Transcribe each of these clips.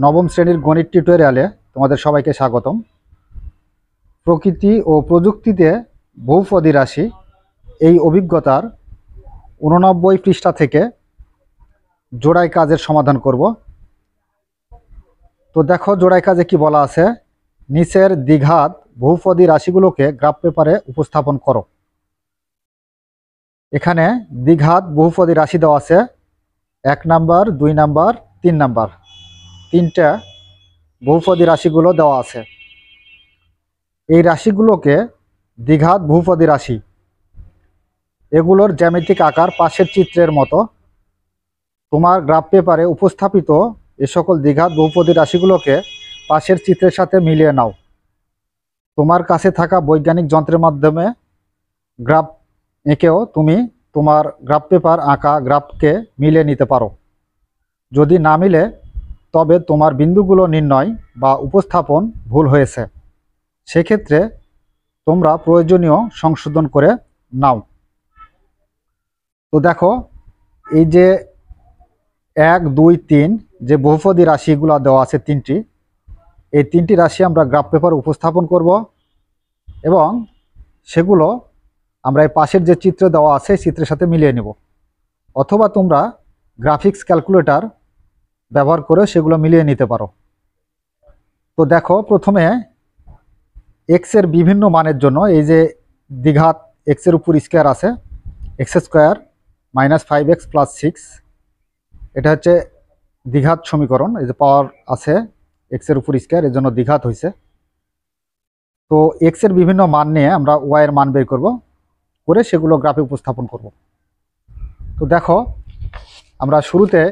নবম শ্রেণীর গণিত টিউটোরিয়ালে তোমাদের সবাইকে স্বাগতম। প্রকৃতি ও প্রযুক্তিতে বহুপদী রাশি এই অভিজ্ঞতার 89 পৃষ্ঠা থেকে জোড়াই কাজের সমাধান করব। তো দেখো জোড়াই কাজে কি বলা আছে, নিচের দ্বিঘাত বহুপদী রাশিগুলোকে গ্রাফ পেপারে উপস্থাপন করো। এখানে দ্বিঘাত বহুপদী রাশি দেওয়া আছে 1 নাম্বার, 2 নাম্বার, 3 নাম্বার, তিনটা বহুপদী রাশিগুলো দেওয়া আছে। এই রাশিগুলোকে দ্বিঘাত বহুপদী রাশি, এগুলোর জ্যামিতিক আকার পাশের চিত্রের মতো। তোমার গ্রাফ পেপারে উপস্থাপিত এ সকল দ্বিঘাত বহুপদী রাশিগুলোকে পাশের চিত্রের সাথে মিলিয়ে নাও। তোমার কাছে থাকা বৈজ্ঞানিক যন্ত্রের মাধ্যমে গ্রাফ এঁকেও তুমি তোমার গ্রাফ পেপার আঁকা গ্রাফকে মিলিয়ে নিতে পারো। যদি না মিলে তবে তোমার বিন্দুগুলো নির্ণয় বা উপস্থাপন ভুল হয়েছে, সেক্ষেত্রে তোমরা প্রয়োজনীয় সংশোধন করে নাও। তো দেখো এই যে 1, 2, 3 যে বহুপদী রাশিগুলো দেওয়া আছে তিনটি, এই তিনটি রাশি আমরা গ্রাফ পেপার উপস্থাপন করব এবং সেগুলো আমরা এই পাশের যে চিত্র দেওয়া আছে চিত্রের সাথে মিলিয়ে নেব, অথবা তোমরা গ্রাফিক্স ক্যালকুলেটর ব্যবহার করে সেগুলো মিলিয়ে নিতে পারো। তো দেখো প্রথমে এক্স এর বিভিন্ন মানের জন্য এই যে দ্বিঘাত এক্স এর উপর স্কোয়ার আছে, x square minus 5x plus 6, এটা হচ্ছে দ্বিঘাত সমীকরণ। এই যে পাওয়ার আছে এক্স এর উপর স্কোয়ার, এর জন্য দ্বিঘাত হয়েছে। তো এক্স এর বিভিন্ন মান নিয়ে আমরা ওয়াই এর মান বের করব, করে সেগুলো গ্রাফে উপস্থাপন করব। তো দেখো আমরা শুরুতে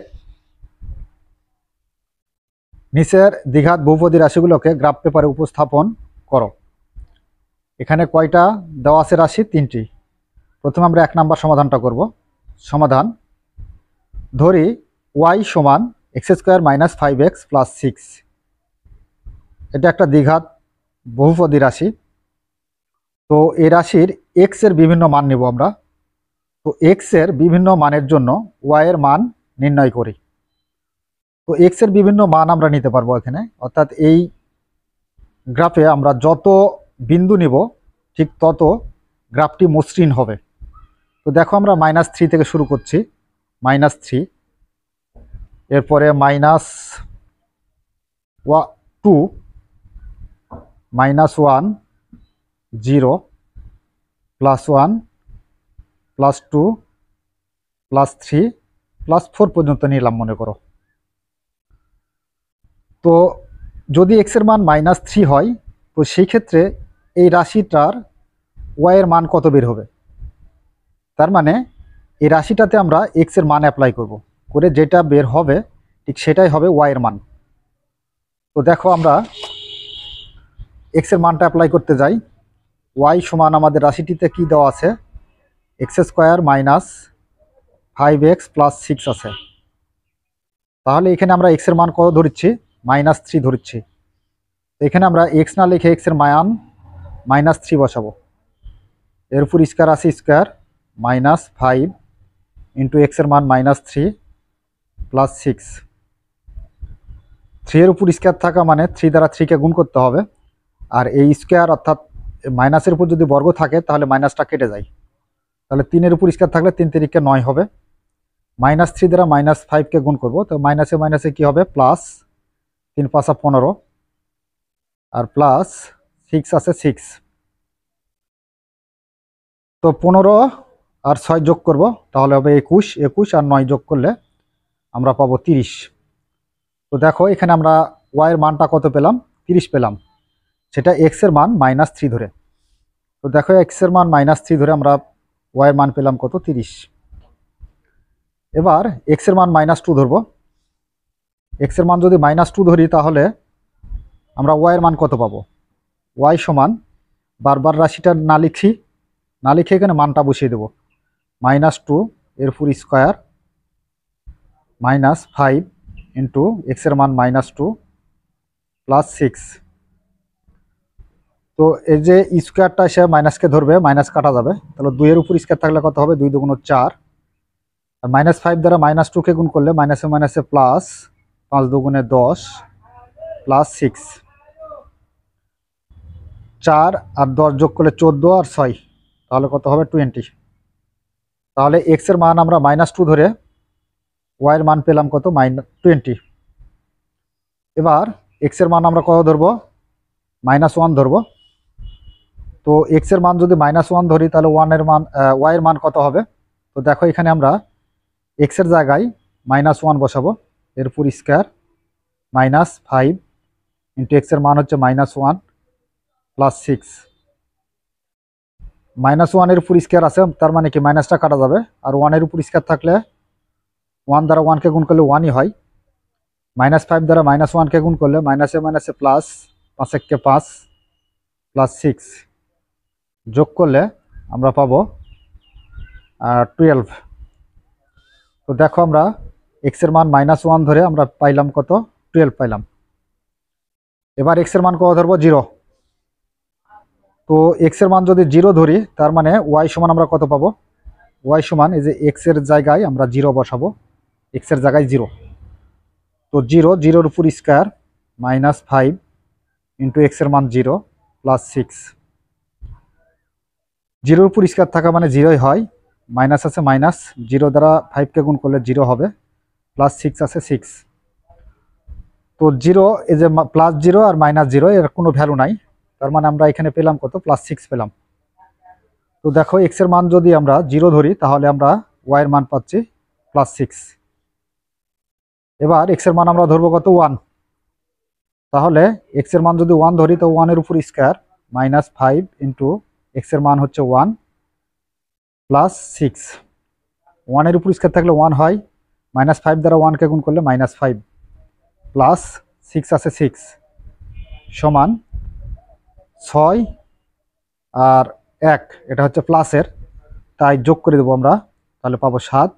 নিচের দ্বিঘাত বহুপদী রাশিগুলোকে গ্রাফ পেপারে উপস্থাপন করো। এখানে কয়টা দেওয়া আছে রাশি? তিনটি। প্রথমে আমরা 1 নাম্বার সমাধানটা করব। সমাধান ধরি ওয়াই সমান x square minus 5x plus 6, এটা একটা দ্বিঘাত বহুপদী রাশি। তো এই রাশির এক্স এর বিভিন্ন মান নেব আমরা। তো এক্স এর বিভিন্ন মানের জন্য ওয়াই এর মান নির্ণয় করি। তো এক্স এর বিভিন্ন মান আমরা নিতে পারবো এখানে, অর্থাৎ এই গ্রাফে আমরা যত বিন্দু নিব ঠিক তত গ্রাফটি মসৃণ হবে। তো দেখো আমরা -3 থেকে শুরু করছি, -3, এরপরে -2, -1, 0, +1, +2, +3, +4 পর্যন্ত নিলাম মনে করো। তো যদি এক্স এর মান -3 হয়, তো সেই ক্ষেত্রে এই রাশিটার ওয়াই এর মান কত বের হবে? তার মানে এই রাশিটাতে আমরা এক্স এর মান অ্যাপ্লাই করব, করে যেটা বের হবে ঠিক সেটাই হবে ওয়াই এর মান। তো দেখো আমরা এক্স এর মানটা অ্যাপ্লাই করতে যাই। ওয়াই সমান আমাদের রাশিটিতে কি দেওয়া আছে? X square minus 5x plus 6 আছে। তাহলে এখানে আমরা এক্স এর মান কত ধরছি? -3 ধরছি। এখানে আমরা এক্স না লিখে এক্স এর মান -3 বসাবো। এর উপর স্কোয়ার আছে, স্কোয়ার -5 ইন্টু এক্স এর মান -3 প্লাস 6। 3 এর উপর স্কোয়ার থাকা মানে 3 দ্বারা 3কে গুণ করতে হবে, আর এই স্কোয়ার অর্থাৎ মাইনাসের উপর যদি বর্গ থাকে তাহলে মাইনাসটা কেটে যায়। তাহলে 3 এর উপর স্কোয়ার থাকলে 3 3 9 হবে। -3 দ্বারা -5কে গুণ করব, তো মাইনাসে মাইনাসে কি হবে? প্লাস 3 5 15, আর প্লাস 6 আছে 6। তো 15 আর 6 যোগ করব, তাহলে হবে 21, 21 আর 9 যোগ করলে আমরা পাবো 30। তো দেখো এখানে আমরা ওয়াই এর মানটা কত পেলাম? 30 পেলাম, সেটা এক্স এর মান -3 ধরে। তো দেখো এক্স এর মান -3 ধরে আমরা ওয়াই এর মান পেলাম কত? 30। এবার এক্স এর মান -2 ধরবো। এক্স এর মান যদি -2 ধরি তাহলে আমরা ওয়াই এর মান কত পাবো? ওয়াই সমান, বারবার রাশিটা না লিখে এখানে মানটা বসিয়ে দেবো। -2 এর উপর স্কোয়ার -5 ইন্টু এক্স এর মান -2 প্লাস 6। তো এই যে স্কোয়ারটা এসে মাইনাসকে ধরবে, মাইনাস কাটা যাবে, তাহলে 2 এর উপর স্কোয়ার থাকলে কত হবে? 2 2 4, আর -5 দ্বারা -2কে গুণ করলে মাইনাসে মাইনাসে প্লাস, 5 2 10, প্লাস 6, 4 আর 10 যোগ করলে 14 আর 6, তাহলে কত হবে 20। তাহলে এক্স এর মান আমরা -2 ধরে ওয়াই এর মান পেলাম কত -20। এবার এক্স এর মান আমরা কত ধরবো, -1 ধরবো। তো এক্স এর মান যদি -1 ধরি তাহলে ওয়াই এর মান কত হবে। তো দেখো এখানে আমরা এক্স এর জায়গায় -1 বসাবো, এর পুরো স্কয়ার -5 ইন্টু এক্স এর মান হচ্ছে -1 প্লাস 6, -1 এর উপর স্কয়ার আছে, তার মানে কি মাইনাসটা কাটা যাবে, আর 1 এর উপর স্কয়ার থাকলে 1 দ্বারা 1 কে গুণ করলে 1ই হয়। -5 দ্বারা -1 কে গুণ করলে মাইনাসে মাইনাসে প্লাস, 5 × 5 প্লাস 6 যোগ করলে আমরা পাবো 12। তো দেখো আমরা এক্স এর মান -1 ধরে আমরা পাইলাম কত, 12 পাইলাম। এবার এক্স এর মান কত ধরবো, 0। তো এক্স এর মান যদি 0 ধরি তার মানে ওয়াই সমান আমরা কত পাবো, ওয়াই সমান এই যে এক্স এর জায়গায় আমরা 0 বসাবো, এক্স এর জায়গায় 0। তো 0, 0-র উপর স্কয়ার -5 ইন্টু এক্স এর মান 0 প্লাস 6, 0-র উপর স্কয়ার থাকা মানে 0ই হয়, মাইনাস আছে মাইনাস, 0 দ্বারা 5 কে গুণ করলে 0 হবে, প্লাস 6 আছে 6। তো 0 এই যে +0 আর -0 এর কোনো ভ্যালু নাই, তার মানে আমরা এখানে পেলাম কত, +6 পেলাম। তো দেখো এক্স এর মান যদি আমরা 0 ধরি তাহলে আমরা ওয়াই এর মান পাচ্ছি +6। এবার এক্স এর মান আমরা ধরবো কত, 1। তাহলে এক্স এর মান যদি 1 ধরি তো 1 এর উপর স্কয়ার -5 ইন্টু এক্স এর মান হচ্ছে 1 প্লাস 6, 1 এর উপর স্কয়ার থাকলে 1 হয়, -5 দ্বারা 1 কে গুণ করলে -5 প্লাস 6 আছে 6 সমান 6 আর 1, এটা হচ্ছে প্লাসের, তাই যোগ করে দেবো আমরা, তাহলে পাবো 7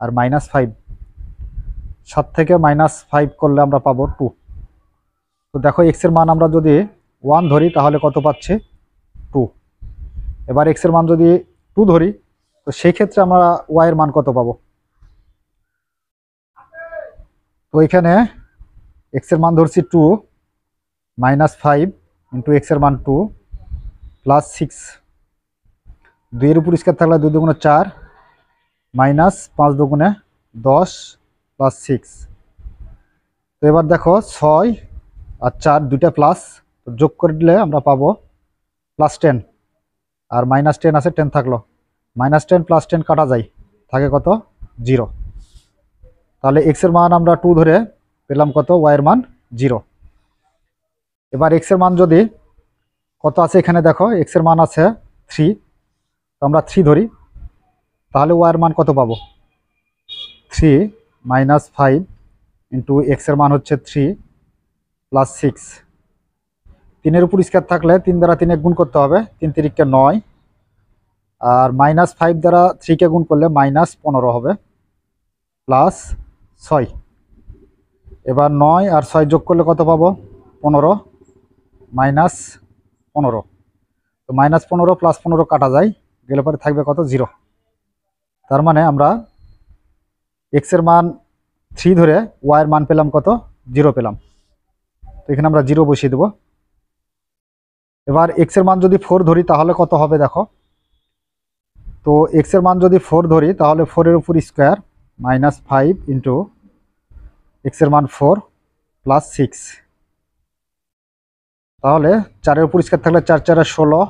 আর -5, 7 থেকে -5 করলে আমরা পাবো 2। তো দেখো এক্স এর মান আমরা যদি 1 ধরি তাহলে কত পাচ্ছি, 2। এবার এক্স এর মান যদি 2 ধরি তো সেই ক্ষেত্রে আমরা ওয়াই এর মান কত পাবো। তো এখানে এক্স এর মান ধরছি 2, -5 ইন্টু এক্স এর মান 2 প্লাস 6, 2 এর উপর স্কয়ার থাকলে 2 দুগুণে 4 মাইনাস 5 দুগুণে 10 প্লাস 6। তো এবার দেখো 6 আর 4 দুইটা প্লাস, তো যোগ করে দিলে আমরা পাবো +10, আর -10 আছে, 10 থাকলো, -10 +10 কাটা যায়, থাকে কত, 0। তাহলে এক্স এর মান আমরা 2 ধরে পেলাম কত, ওয়াই এর মান 0। এবার এক্স এর মান যদি কত আছে, এখানে দেখো এক্স এর মান আছে 3, তো আমরা 3 ধরি, তাহলে ওয়াই এর মান কত পাবো, 3 -5 ইন্টু এক্স এর মান হচ্ছে 3 প্লাস 6, 3 এর উপর স্কয়ার থাকলে 3 দ্বারা 3 গুণ করতে হবে, 3 × 3 = 9, আর -5 দ্বারা 3 কে গুণ করলে -15 হবে প্লাস 6। এবার 9 আর 6 যোগ করলে কত পাবো, 15 -15। তো -15 +15 কাটা যায়, গেলে পরে থাকবে কত, 0। তার মানে আমরা এক্স এর মান 3 ধরে ওয়াই এর মান পেলাম কত, 0 পেলাম। তো এখানে আমরা 0 বসিয়ে দেব। এবার এক্স এর মান যদি 4 ধরি তাহলে কত হবে দেখো। তো এক্স এর মান যদি 4 ধরি তাহলে 4 এর উপর স্কয়ার -5 ইন্টু এক্স এর মান 4 প্লাস 6, তাহলে 4 এর উপর স্কয়ার থাকলে 4 × 4 = 16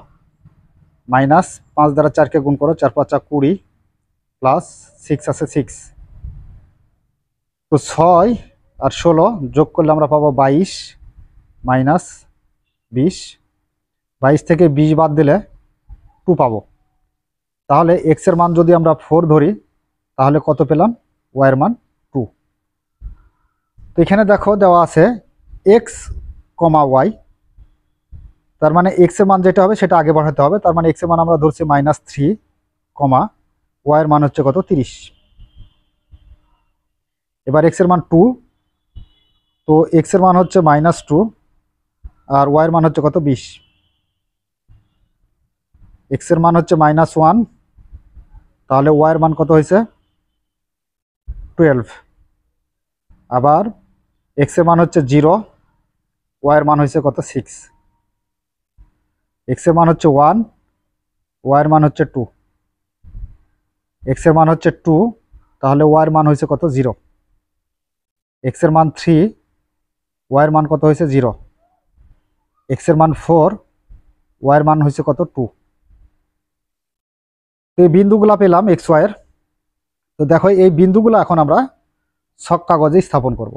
মাইনাস 5 দ্বারা 4 কে গুণ করো, 4 × 5 = 20 প্লাস 6 আছে 6। তো 6 আর 16 যোগ করলে আমরা পাবো 22 মাইনাস 20, 22 থেকে 20 বাদ দিলে 2 পাবো। তাহলে এক্স এর মান যদি আমরা 4 ধরি তাহলে কত পেলাম, ওয়াই এর মান 2। তো এখানে দেখো দেওয়া আছে এক্স, ওয়াই, তার মানে এক্স এর মান যেটা হবে সেটা আগে বসাতে হবে, তার মানে এক্স এর মান আমরা ধরছি -3, ওয়াই এর মান হচ্ছে কত, 30। এবার এক্স এর মান 2, তো এক্স এর মান হচ্ছে -2 আর ওয়াই এর মান হচ্ছে কত, 20। এক্স এর মান হচ্ছে -1, তাহলে ওয়াই এর মান কত হয়েছে, 12। আবার এক্স এর মান হচ্ছে 0, ওয়াইয়ের মান হয়েছে কত 6, এক্সের মান হচ্ছে 1, ওয়াইয়ের মান হচ্ছে 2, এক্সের মান হচ্ছে 2, তাহলে ওয়াইয়ের মান হয়েছে কত 0, এক্সের মান 3, ওয়াইয়ের মান কত হয়েছে 0, এক্সের মান 4, ওয়াইয়ের মান হয়েছে কত 2। তো এই বিন্দুগুলা পেলাম এক্স ওয়াইয়ের। তো দেখো এই বিন্দুগুলো এখন আমরা ছক কাগজে স্থাপন করব,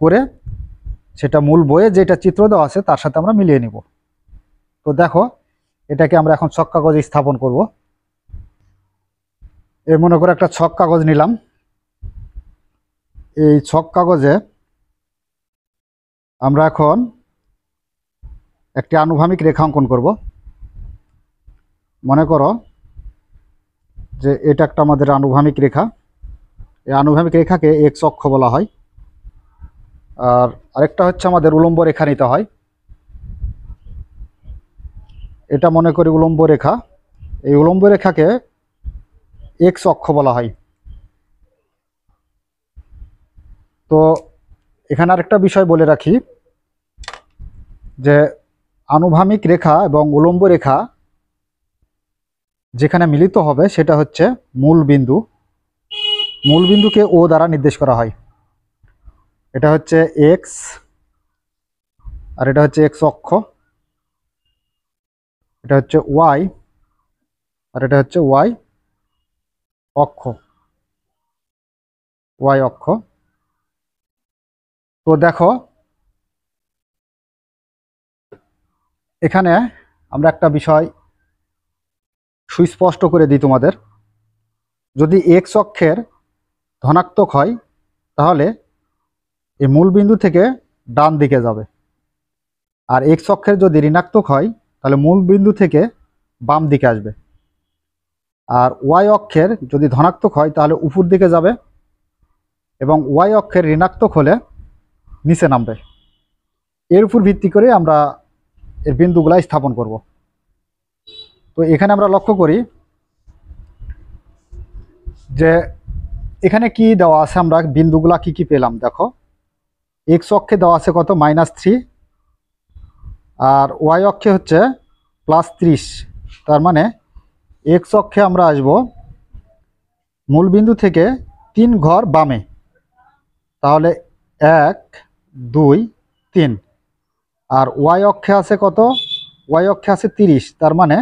করে সেটা মূল বইয়ে যেটা চিত্র দেওয়া আছে তার সাথে আমরা মিলিয়ে নিব। তো দেখো এটাকে আমরা এখন ছক কাগজে স্থাপন করব। এর মনে করে একটা ছক কাগজ নিলাম। এই ছক কাগজে আমরা এখন একটি আনুভূমিক রেখা অঙ্কন করব। মনে করো যে এটা একটা আমাদের আনুভূমিক রেখা। এই আনুভূমিক রেখাকে এক্স অক্ষ বলা হয়। আর আরেকটা হচ্ছে আমাদের উলম্ব রেখা নিতে হয়। এটা মনে করি উলম্ব রেখা। এই উলম্ব রেখাকে এক্স অক্ষ বলা হয়। তো এখানে আরেকটা বিষয় বলে রাখি যে আনুভূমিক রেখা এবং উলম্ব রেখা যেখানে মিলিত হবে সেটা হচ্ছে মূল বিন্দু। মূল বিন্দুকে ও দ্বারা নির্দেশ করা হয়। এটা হচ্ছে এক্স আর এটা হচ্ছে এক্স অক্ষ, এটা হচ্ছে ওয়াই আর এটা হচ্ছে ওয়াই অক্ষ, ওয়াই অক্ষ। তো দেখো এখানে আমরা একটা বিষয় সুস্পষ্ট করে দিই তোমাদের। যদি এক্স অক্ষের ধনাত্মক হয় তাহলে এই মূল বিন্দু থেকে ডান দিকে যাবে, আর এক্স অক্ষের যদি ঋণাত্মক হয় তাহলে মূল বিন্দু থেকে বাম দিকে আসবে। আর ওয়াই অক্ষের যদি ধনাত্মক হয় তাহলে উপর দিকে যাবে, এবং ওয়াই অক্ষের ঋণাত্মক হলে নিচে নামবে। এর উপর ভিত্তি করে আমরা এর বিন্দুগুলা স্থাপন করব। তো এখানে আমরা লক্ষ্য করি যে এখানে কি দেওয়া আছে, আমরা বিন্দুগুলা কি কি পেলাম। দেখো এক্স অক্ষে দেওয়া আছে কত -3, আর ওয়াই অক্ষে হচ্ছে +30। তার মানে এক্স অক্ষে আমরা আসব মূল বিন্দু থেকে 3 ঘর বামে, তাহলে 1 2 3। আর ওয়াই অক্ষে আছে কত, ওয়াই অক্ষে আছে 30, তার মানে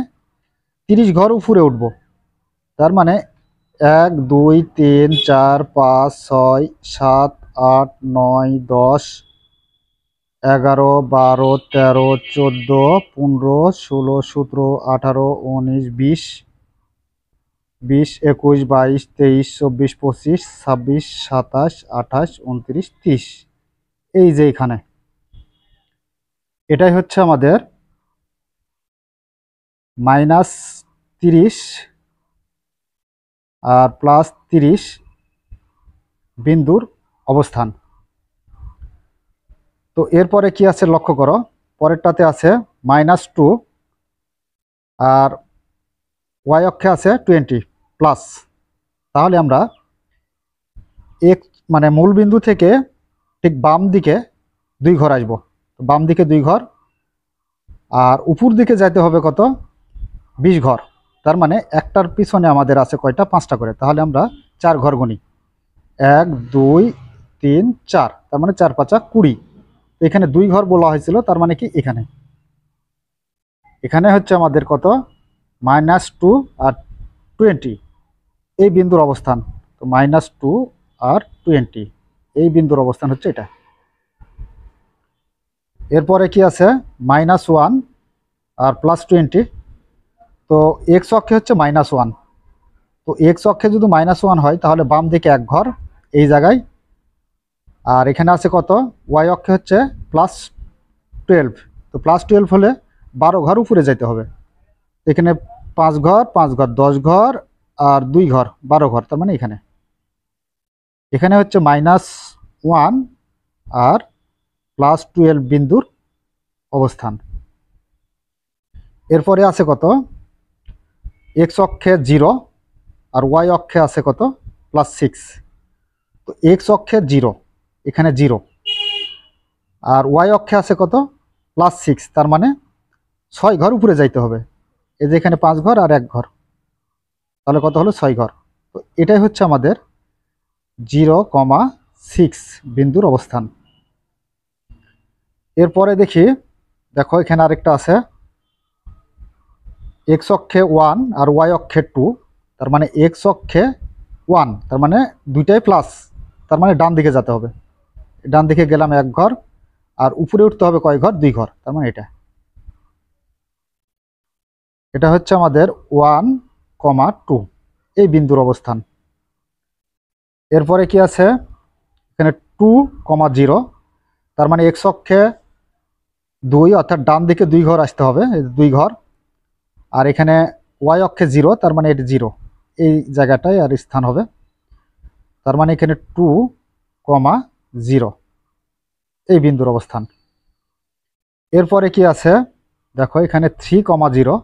30 ঘর উপরে উঠব। তার মানে 1 2 3 4 5 6 7 8 9 10 11 12 13 14 15 16 17 18 19 20 20 21 22 23 24 25 26 27 28 29 30। এই যে এখানে এটাই হচ্ছে আমাদের -30 আর +30 বিন্দুর অবস্থান। তো এরপরে কি আছে লক্ষ্য করো, পরেরটাতে আছে -2 আর ওয়াই অক্ষে আছে 20+। তাহলে আমরা এক মানে মূল বিন্দু থেকে ঠিক বাম দিকে 2 ঘর আসবো। বাম দিকে 2 ঘর, আর উপর দিকে যাইতে হবে কত 20 ঘর। তার মানে একটার পিছনে আমাদের আছে কয়টা, 5টা করে। তাহলে আমরা 4 ঘর গুনি, 1 2 3 4, তার মানে 4 5 20। এখানে 2 ঘর বলা হয়েছিল, তার মানে কি এখানে এখানে হচ্ছে আমাদের কত -2 আর 20 এই বিন্দুর অবস্থান। তো -2 আর 20 এই বিন্দুর অবস্থান হচ্ছে এটা। এরপরে কি আছে -1 আর +20। তো এক্স অক্ষে হচ্ছে -1। তো এক্স অক্ষে যদি -1 হয় তাহলে বাম দিকে 1 ঘর এই জায়গায়। আর এখানে আছে কত, ওয়াই অক্ষে হচ্ছে +12। তো +12 হলে 12 ঘর উপরে যেতে হবে। এখানে 5 ঘর 5 ঘর 10 ঘর আর 2 ঘর 12 ঘর, তার মানে এখানে এখানে হচ্ছে -1 আর +12 বিন্দুর অবস্থান। এরপরে আছে কত, এক্স অক্ষে 0 আর ওয়াই অক্ষে আছে কত +6। তো এক্স অক্ষে 0, এখানে 0, আর ওয়াই অক্ষে আছে কত +6, তার মানে 6 ঘর উপরে যাইতে হবে। এই যে এখানে 5 ঘর আর 1 ঘর, তাহলে কত হলো 6 ঘর। তো এটাই হচ্ছে আমাদের 0,6 বিন্দুর অবস্থান। এরপরে দেখি, দেখো এখানে আরেকটা আছে, এক্স অক্ষে 1 আর ওয়াই অক্ষে 2, তার মানে এক্স অক্ষে 1, তার মানে দুইটাই প্লাস, তার মানে ডান দিকে যেতে হবে। ডান দিকে গেলাম 1 ঘর, আর উপরে উঠতে হবে কয় ঘর, 2 ঘর, তার মানে এটা হচ্ছে আমাদের 1,2 এই বিন্দুর অবস্থান। এরপরে কি আছে, এখানে 2,0, তার মানে এক্স অক্ষে 2, অর্থাৎ ডান দিকে 2 ঘর আসতে হবে, 2 ঘর। আর এখানে ওয়াই অক্ষে 0, তার মানে এটি 0, এই জায়গাটায় আর স্থান হবে, তার মানে এখানে 2,0 এই বিন্দুর অবস্থান। এরপরে কি আছে, দেখো এখানে 3,0,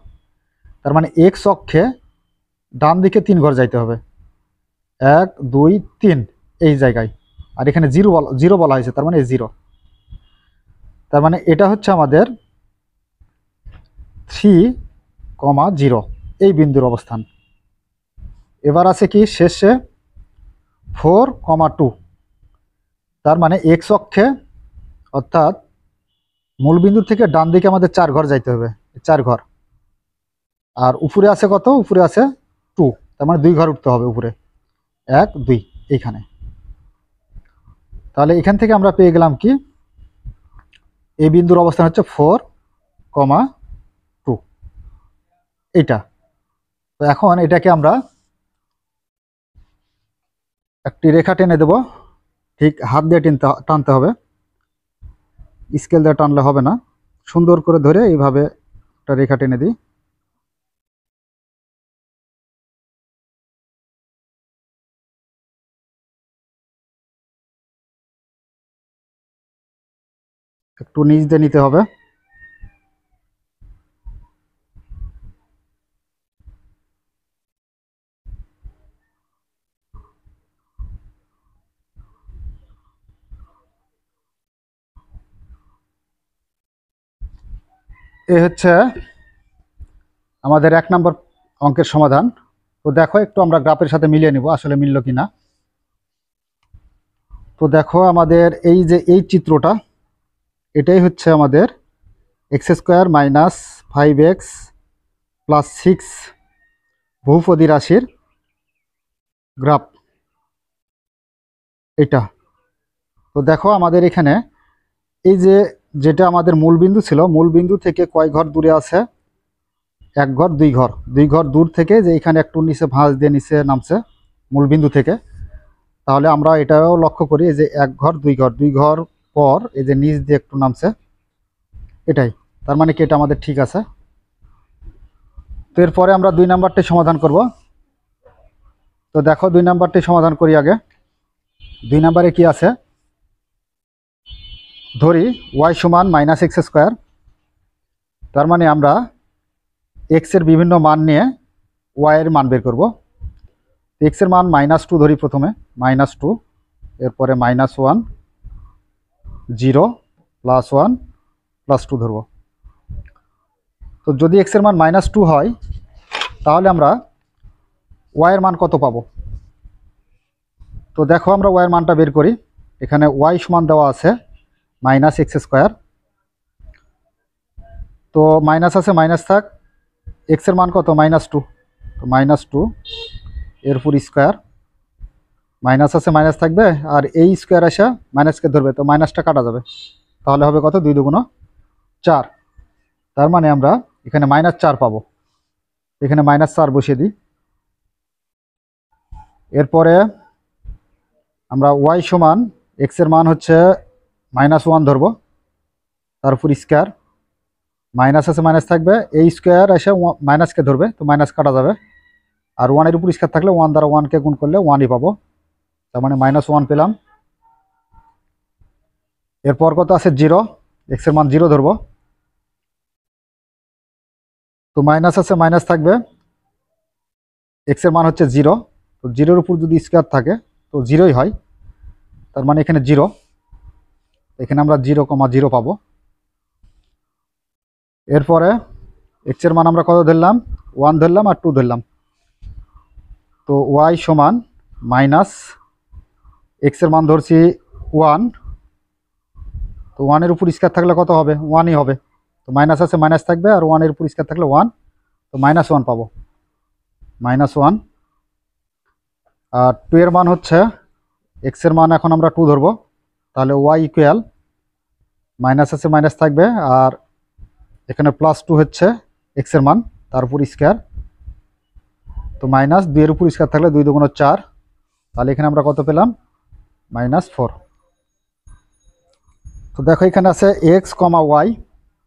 তার মানে এক্স অক্ষে ডান দিকে 3 ঘর যাইতে হবে, 1 2 3 এই জায়গায়। আর এখানে 0 বলা হয়েছে, তার মানে 0, তার মানে এটা হচ্ছে আমাদের 3,0 এই বিন্দুর অবস্থান। এবার আছে কি শেষে 4,2, তার মানে এক্স অক্ষে, অর্থাৎ মূল বিন্দু থেকে ডান দিকে আমাদের 4 ঘর যাইতে হবে, 4 ঘর। আর উপরে আছে কত, উপরে আছে 2, তার মানে 2 ঘর উঠতে হবে উপরে, 1 2 এইখানে। তাহলে এখান থেকে আমরা পেয়ে গেলাম কি, এই বিন্দুর অবস্থান হচ্ছে 4,2 এইটা। তো এখন এটাকে আমরা একটি রেখা টেনে দেব, ঠিক হাত দিয়ে টানতে হবে, স্কেল দিয়ে টানলে হবে না, সুন্দর করে ধরে এইভাবে একটা রেখা টেনে দিই। একটু নিচ দিয়ে নিতে হবে। এই হচ্ছে আমাদের 1 নম্বর অঙ্কের সমাধান। তো দেখো একটু আমরা গ্রাফের সাথে মিলিয়ে নিব আসলে মিলল কিনা। তো দেখো আমাদের এই যে এই চিত্রটা, এটাই হচ্ছে আমাদের x² - 5x + 6 বহুপদী রাশির গ্রাফ এটা। তো দেখো আমাদের এখানে এই যে যেটা আমাদের মূল বিন্দু ছিল, মূল বিন্দু থেকে কয় ঘর দূরে আছে, 1 ঘর 2 ঘর, 2 ঘর দূর থেকে যে এখানে একটু নিচে ভাঁজ দিয়ে নিচে নামছে মূল বিন্দু থেকে। তাহলে আমরা এটাও লক্ষ্য করি, এই যে 1 ঘর 2 ঘর, 2 ঘর পর এই যে নিচ দিয়ে একটু নামছে, এটাই, তার মানে কি এটা আমাদের ঠিক আছে। তো এরপরে আমরা 2 নাম্বারটি সমাধান করব। তো দেখো 2 নাম্বারটি সমাধান করি আগে। 2 নাম্বারে কি আছে, ধরি y = -x², তার মানে আমরা x এর বিভিন্ন মান নিয়ে y এর মান বের করব। x এর মান -2 ধরি প্রথমে, -2, এরপরে -1 0 +1 +2 ধরব। তো যদি x এর মান -2 হয়, তাহলে আমরা y এর মান কত পাবো। তো দেখো আমরা y এর মানটা বের করি। এখানে y সমান দেওয়া আছে -x², তো মাইনাস আছে মাইনাস থাক, x এর মান কত -2, তো -2 এরপর স্কোয়ার, মাইনাস আছে মাইনাস থাকবে, আর এই স্কোয়ার আসা মাইনাসকে ধরবে, তো মাইনাসটা কাটা যাবে, তাহলে হবে কত 2 × 4, তার মানে আমরা এখানে -4 পাবো। এখানে -4 বসিয়ে দিই। এরপরে আমরা y সমান x এর মান হচ্ছে -1 ধরবো, তারপর স্কোয়ার, মাইনাস আছে মাইনাস থাকবে, এই স্কোয়ার এসে মাইনাসকে ধরবে, তো মাইনাস কাটা যাবে, আর 1 এর উপর স্কোয়ার থাকলে 1 দ্বারা 1কে গুণ করলে 1ই পাবো, তার মানে -1 পেলাম। এরপর কত আছে 0, x এর মান 0 ধরবো, তো মাইনাস আছে মাইনাস থাকবে, x এর মান হচ্ছে 0, তো 0 এর উপর যদি স্কোয়ার থাকে তো 0ই হয়, তার মানে এখানে 0। এখানে আমরা 0,0 পাবো। এরপরে এক্স এর মান আমরা কত ধরলাম, 1 ধরলাম আর 2 ধরলাম। তো ওয়াই সমান মাইনাস এক্স এর মান ধরছি 1, তো 1 উপর স্কয়ার থাকলে কত হবে, 1ই হবে। তো মাইনাস আছে মাইনাস থাকবে, আর 1 উপর স্কয়ার থাকলে 1, তো -1 পাবো, -1। আর 2 এর মান হচ্ছে, এক্স এর মান এখন আমরা 2 ধরবো, তাহলে ওয়াই ইকুয়াল মাইনাস আছে মাইনাস থাকবে, আর এখানে +2 হচ্ছে এক্স এর মান, তার উপর স্কয়ার, তো -2 এর উপর স্কয়ার থাকলে 2 দুগুণ 4, তাহলে এখানে আমরা কত পেলাম, -4। তো দেখো এখানে আছে এক্স কমা ওয়াই,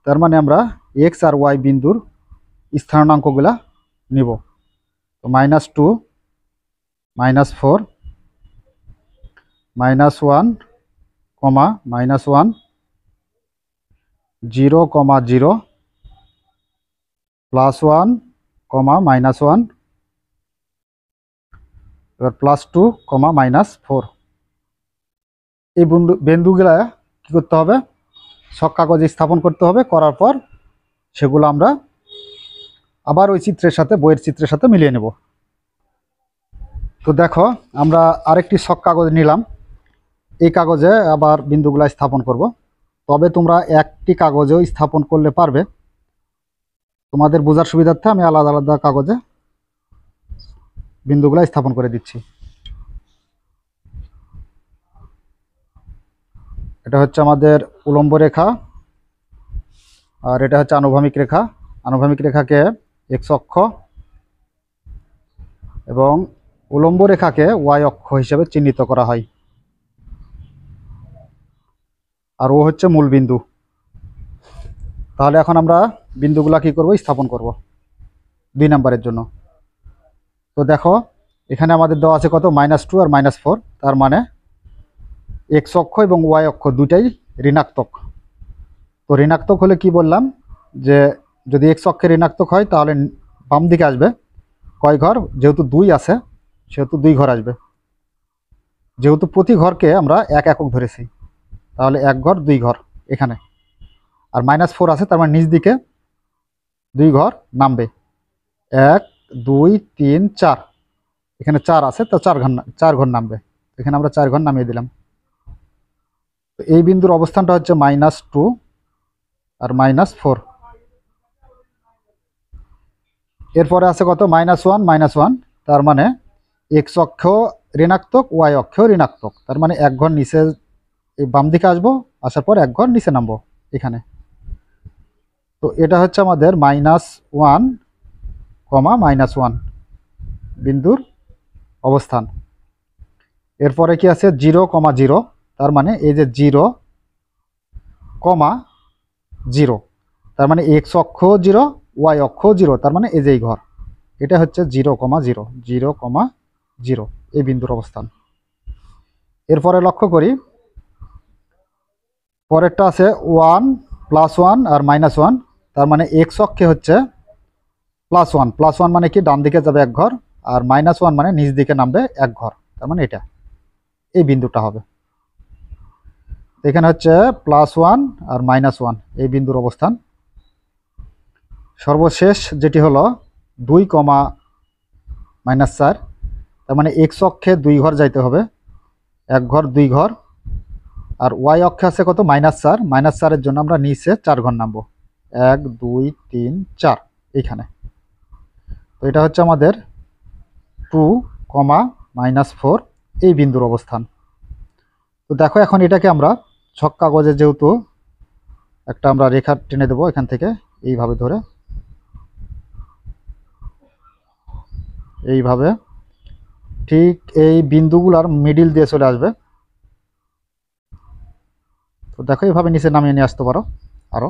তার মানে আমরা এক্স আর ওয়াই বিন্দুর স্থানাঙ্কগুলা নিব। তো -2, -4, -1, -1, 0,0, +1, -1, এবার +2, -4। এই বিন্দুগুলা কি করতে হবে, ছক কাগজে স্থাপন করতে হবে, করার পর সেগুলো আমরা আবার ওই চিত্রের সাথে, বইয়ের চিত্রের সাথে মিলিয়ে নেব। তো দেখো আমরা আরেকটি ছক কাগজ নিলাম, এই কাগজে আবার বিন্দুগুলা স্থাপন করব। তবে তোমরা একটি কাগজেও স্থাপন করলে পারবে, তোমাদের বোঝার সুবিধার্থে আমি আলাদা আলাদা কাগজে বিন্দুগুলা স্থাপন করে দিচ্ছি। এটা হচ্ছে আমাদের উলম্ব রেখা, আর এটা হচ্ছে আনুভূমিক রেখা। আনুভূমিক রেখাকে এক্স অক্ষ এবং উলম্ব রেখাকে ওয়াই অক্ষ হিসেবে চিহ্নিত করা হয়। আর ও হচ্ছে মূল বিন্দু। তাহলে এখন আমরা বিন্দুগুলা কি করব, স্থাপন করব 2 নম্বরের জন্য। তো দেখো এখানে আমাদের দেওয়া আছে কত, -2 আর -4, তার মানে এক্স অক্ষ এবং ওয়াই অক্ষ দুটাই ঋণাত্মক। তো ঋণাত্মক হলে কি বললাম, যে যদি এক্স অক্ষে ঋণাত্মক হয় তাহলে বাম দিকে আসবে কয় ঘর, যেহেতু 2 আছে সেহেতু 2 ঘর আসবে। যেহেতু প্রতি ঘরকে আমরা 1 একক ধরেছি, তাহলে 1 ঘর 2 ঘর এখানে। আর -4 আছে, তার মানে নিচ দিকে 2 ঘর নামবে, 1, 2, 3, 4, এখানে 4 আছে, তো 4 ঘর নামবে। এখানে আমরা 4 ঘর নামিয়ে দিলাম। তো এই বিন্দুর অবস্থানটা হচ্ছে -2 আর -4। এরপরে আছে কত, -1, -1, তার মানে এক্স অক্ষ ঋণাত্মক, ওয়াই অক্ষ ঋণাত্মক, তার মানে 1 ঘর নিচে বাম দিকে আসবো, আসার পর 1 ঘর নিচে নামবো এখানে। তো এটা হচ্ছে আমাদের -1, -1 বিন্দুর অবস্থান। এরপরে কি আছে, 0,0, তার মানে এই যে 0, 0, তার মানে এক্স অক্ষ 0, ওয়াই অক্ষ 0, তার মানে এই যে এই ঘর, এটা হচ্ছে 0,0, 0,0 এই বিন্দুর অবস্থান। এরপরে লক্ষ্য করি, পরেরটা আছে 1, +1 আর -1, তার মানে এক্স অক্ষে হচ্ছে +1, +1 মানে কি, ডান দিকে যাবে 1 ঘর, আর -1 মানে নিচ দিকে নামবে 1 ঘর, তার মানে এটা এই বিন্দুটা হবে। এখানে হচ্ছে +1 আর -1 এই বিন্দুর অবস্থান। সর্বশেষ যেটি হলো 2, -4, তার মানে এক্স অক্ষে 2 ঘর যাইতে হবে, 1 ঘর 2 ঘর, আর ওয়াই অক্ষে আছে কত, -4, -4 জন্য আমরা নিচে 4 ঘর নামবো, 1, 2, 3, 4 এইখানে। তো এটা হচ্ছে আমাদের 2, -4 এই বিন্দুর অবস্থান। তো দেখো এখন এটাকে আমরা ছক কাগজে, যেহেতু একটা আমরা রেখা টেনে দেবো এখান থেকে, এইভাবে ধরে, এইভাবে ঠিক এই বিন্দুগুলার মিডিল দিয়ে চলে আসবে। তো দেখো এইভাবে নিচে নামিয়ে নিয়ে আসতে পারো আরো।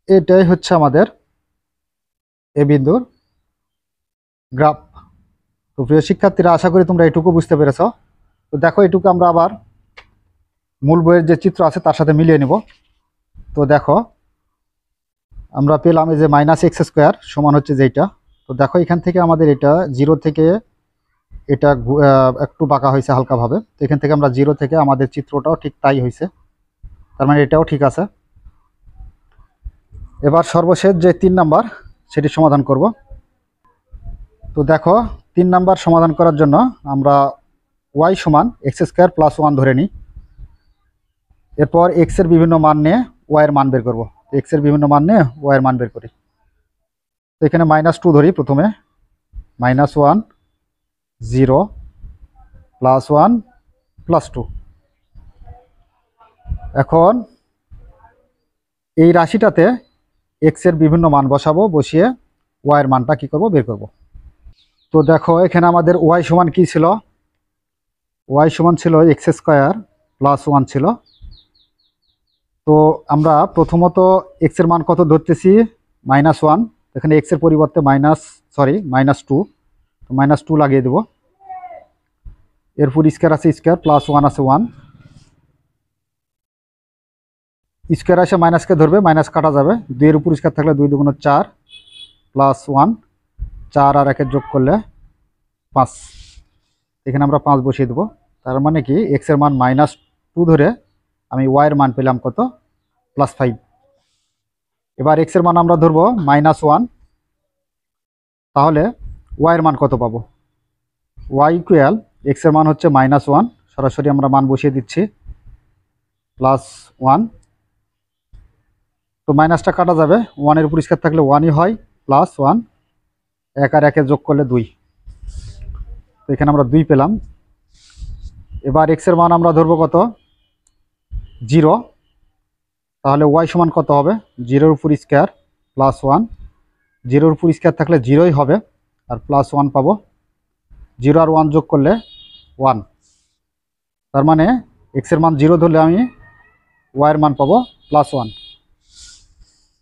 এটাই হচ্ছে আমাদের এই বিন্দুর গ্রাফ। তো প্রিয় শিক্ষার্থীরা, আশা করি তোমরা এটুকু বুঝতে পেরেছ। তো দেখো এটুকু আমরা আবার মূল বইয়ের যে চিত্র আছে তার সাথে মিলিয়ে নিব। তো দেখো আমরা পেলাম এই যে -x² সমান হচ্ছে যেটা। তো দেখো এখান থেকে আমাদের এটা 0 থেকে এটা একটু বাঁকা হয়েছে হালকাভাবে। তো এখান থেকে আমরা 0 থেকে আমাদের চিত্রটাও ঠিক তাই হয়েছে, তার মানে এটাও ঠিক আছে। এবার সর্বশেষ যে 3 নাম্বার সেটি সমাধান করব। তো দেখো 3 নাম্বার সমাধান করার জন্য আমরা y সমান x² + 1 ধরে নিই। এরপর x এর বিভিন্ন মান নিয়ে y এর মান বের করব। x এর বিভিন্ন মান নিয়ে y এর মান বের করি। তো এখানে -2 ধরি প্রথমে, -1 0 +1 +2। এখন এই রাশিটাতে x এর বিভিন্ন মান বসাবো, বসিয়ে y এর মানটা কি করব, বের করব। তো দেখো এখানে আমাদের y সমান কি ছিল, y সমান ছিল x² + 1 ছিল। তো আমরা প্রথমত x এর মান কত ধরতেছি, -1। এখানে x এর পরিবর্তে -2, তো -2 লাগিয়ে দেব। এরপর স্কয়ার আছে স্কয়ার, +1 আছে 1, স্কয়ার আসে মাইনাসকে ধরবে, মাইনাস কাটা যাবে, 2 এর উপর স্কয়ার থাকলে 2 × 2 = 4, +1, 4 আর 1 যোগ করলে 5। এখানে আমরা 5 বসিয়ে দেবো। তার মানে কি x এর মান -2 ধরে আমি y এর মান পেলাম কত, +5। এবার x এর মান আমরা ধরবো -1, তাহলে y এর মান কত পাবো, y = x এর মান হচ্ছে -1, সরাসরি আমরা মান বসিয়ে দিচ্ছি, +1। তো মাইনাসটা কাটা যাবে, 1 এর উপর স্কয়ার থাকলে 1ই হয়, +1, 1 আর 1 যোগ করলে 2। তো এখানে আমরা 2 পেলাম। এবার x এর মান আমরা ধরবো কত, 0, তাহলে y সমান কত হবে, 0 এর উপর স্কয়ার +1, 0 এর উপর স্কয়ার থাকলে 0ই হবে, আর +1 পাবো, 0 আর 1 যোগ করলে 1। তার মানে x এর মান 0 ধরলে আমি y এর মান পাবো +1।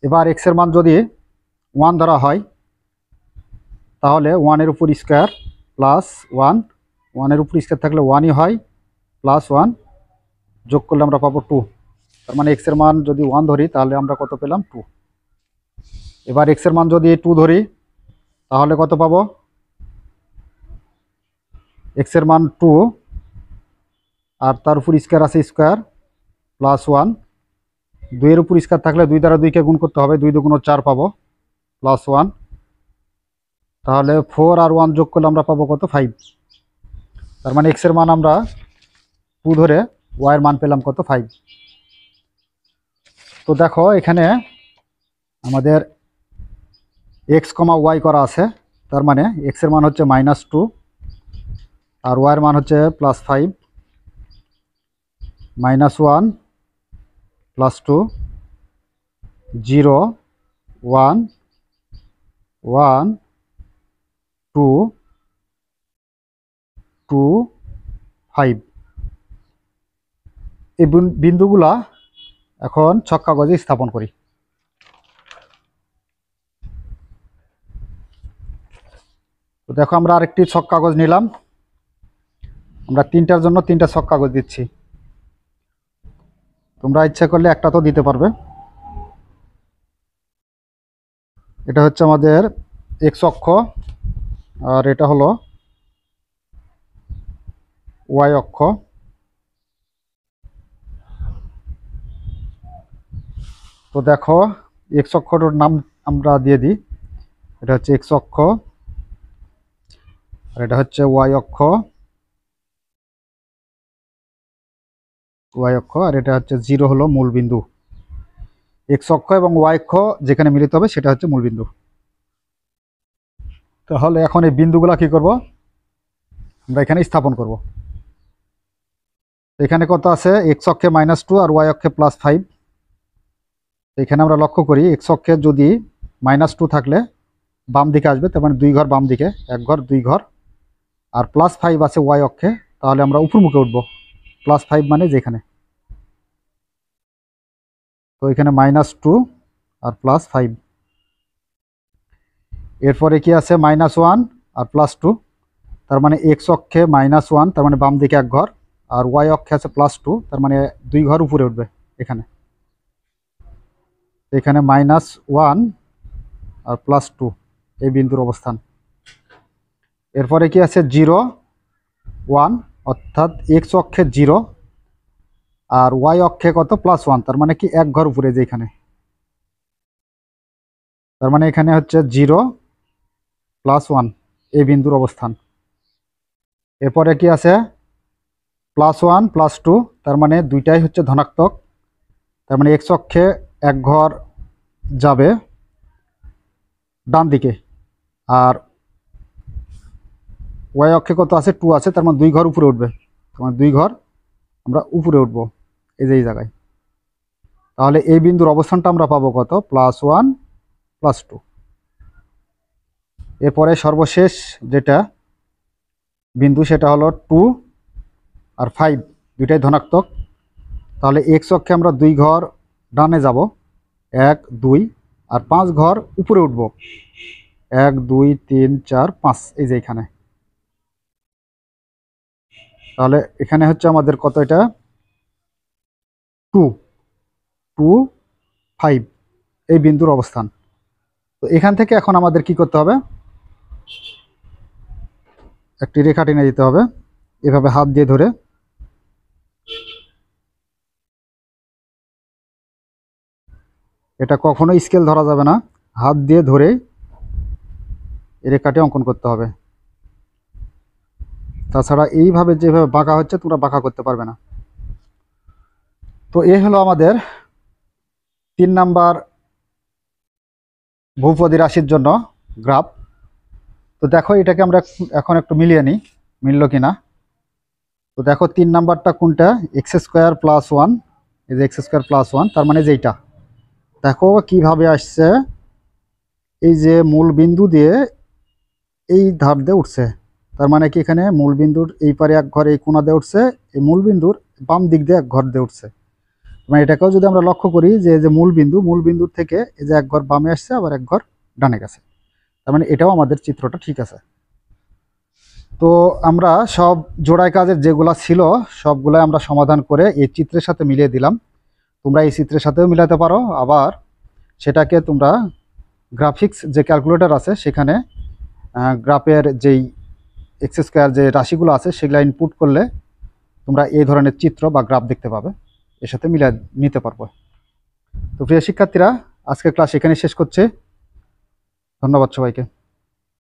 এবার x এর মান যদি 1 ধরা হয়, তাহলে 1 এর উপর স্কয়ার +1, 1 এর উপর স্কয়ার থাকলে 1ই হয়, +1 যোগ করলে আমরা পাবো 2। তার মানে x এর মান যদি 1 ধরি তাহলে আমরা কত পেলাম, 2। এবার x এর মান যদি 2 ধরি তাহলে কত পাবো, x এর মান 2 আর তার উপর স্কয়ার আছে স্কয়ার, +1, 2 এর উপর স্কয়ার থাকলে 2 দ্বারা 2 কে গুণ করতে হবে, 2 × 2 = 4 পাবো, +1। তাহলে 4 আর 1 যোগ করলে আমরা পাবো কত, 5। তার মানে x এর মান আমরা 2 ধরে y এর মান পেলাম কত, 5। তো দেখো এখানে আমাদের x, y করা আছে, তার মানে x এর মান হচ্ছে -2 আর y এর মান হচ্ছে +5, -1 +2, 0 1 1 2 2 5। এই বিন্দুগুলা এখন ছক কাগজে স্থাপন করি। তো দেখো আমরা আরেকটি ছক কাগজ নিলাম, আমরা 3টার জন্য 3টা ছক কাগজ দিচ্ছি, তোমরা ইচ্ছা করলে একটা তো দিতে পারবে। এটা হচ্ছে আমাদের x অক্ষ আর এটা হলো y অক্ষ। তো দেখো x অক্ষটার নাম আমরা দিয়ে দিই, এটা হচ্ছে x অক্ষ আর এটা হচ্ছে y অক্ষ, আর এটা হচ্ছে 0 হলো মূল বিন্দু। x অক্ষ এবং y অক্ষ যেখানে মিলিত হবে সেটা হচ্ছে মূল বিন্দু। তাহলে এখন এই বিন্দুগুলা কি করব, আমরা এখানে স্থাপন করব। এখানে কত আছে, x অক্ষে -2 আর y অক্ষে +5। এখানে আমরা লক্ষ্য করি x অক্ষে যদি -2 থাকলে বাম দিকে আসবে, তার মানে 2 ঘর বাম দিকে, 1 ঘর 2 ঘর, আর +5 আছে y অক্ষে, তাহলে আমরা উপরমুখে উঠব, +5 মানে যেখানে। তো এখানে -2 আর +5। এরপরে কি আছে, -1 আর +2, তার মানে x অক্ষে -1, তার মানে বাম দিকে 1 ঘর, আর y অক্ষে আছে +2, তার মানে 2 ঘর উপরে উঠবে এখানে। এখানে -1 আর +2 এই বিন্দুর অবস্থান। এরপরে কি আছে 0 1, অর্থাৎ এক্স অক্ষে 0 আর ওয়াই অক্ষে কত +1, তার মানে কি এক ঘর উপরে যে এখানে, তার মানে এখানে হচ্ছে 0 +1 এই বিন্দুর অবস্থান। এরপরে কি আছে +1 +2, তার মানে দুইটাই হচ্ছে ধনাত্মক, তার মানে এক্স অক্ষে এক ঘর যাবে ডান দিকে, আর ওয়াই অক্ষে কত আছে 2 আছে, তার মানে 2 ঘর উপরে উঠবে, তার মানে 2 ঘর আমরা উপরে উঠবো এই যে এই জায়গায়। তাহলে এই বিন্দুর অবস্থানটা আমরা পাবো কত +1 +2। এরপরে সর্বশেষ যেটা বিন্দু সেটা হলো 2 আর 5 দুইটাই ধনাত্মক, তাহলে এক্স অক্ষে আমরা 2 ঘর ডানে যাব, 1 2 আর 5 ঘর উপরে উঠব, 1 2 3 4 5 এই যে এখানে। তাহলে এখানে হচ্ছে আমাদের কত, এটা 2 2 5 এই বিন্দুর অবস্থান। তো এখান থেকে এখন আমাদের কি করতে হবে, একটি রেখা টেনে দিতে হবে এভাবে হাত দিয়ে ধরে। এটা কখনো স্কেল ধরা যাবে না, হাত দিয়ে ধরে এই রেখাটি অঙ্কন করতে হবে, তাছাড়া এইভাবে যেভাবে বাঁকা হচ্ছে তোমরা বাঁকা করতে পারবে না। তো এই হলো আমাদের 3 নাম্বার বহুপদী রাশির জন্য গ্রাফ। তো দেখো এটাকে আমরা এখন একটু মিলিয়ে নিই মিলল কিনা। তো দেখো 3 নাম্বারটা কোনটা, x² + 1, এই যে x² + 1, তার মানে যেইটা দেখো কিভাবে আসছে, এই যে মূল বিন্দু দিয়ে এই ধার দিয়ে উঠছে, তার মানে কি এখানে মূল বিন্দুর এই পারে এক ঘর এই কোণা দিয়ে উঠছে, এই মূল বিন্দুর বাম দিক দিয়ে এক ঘর দিয়ে উঠছে। মানে এটাকেও যদি আমরা লক্ষ্য করি যে যে মূল বিন্দুর থেকে এই যে এক ঘর বামে আসছে আবার এক ঘর ডানে গেছে, তার মানে এটাও আমাদের চিত্রটা ঠিক আছে। তো আমরা সব জোড়ায় কাজের যেগুলা ছিল সবগুলাই আমরা সমাধান করে এই চিত্রের সাথে মিলিয়ে দিলাম। তোমরা এই চিত্রের সাথেও মিলাতে পারো, আবার সেটাকে তোমরা গ্রাফিক্স যে ক্যালকুলেটর আছে সেখানে গ্রাফের যেই x² যে রাশিগুলো আছে সেগুলো ইনপুট করলে তোমরা এই ধরনের চিত্র বা গ্রাফ দেখতে পাবে, এর সাথে মিলিয়ে নিতে পারবো। তো প্রিয় শিক্ষার্থীরা, আজকের ক্লাস এখানে শেষ করছে। ধন্যবাদ সবাইকে।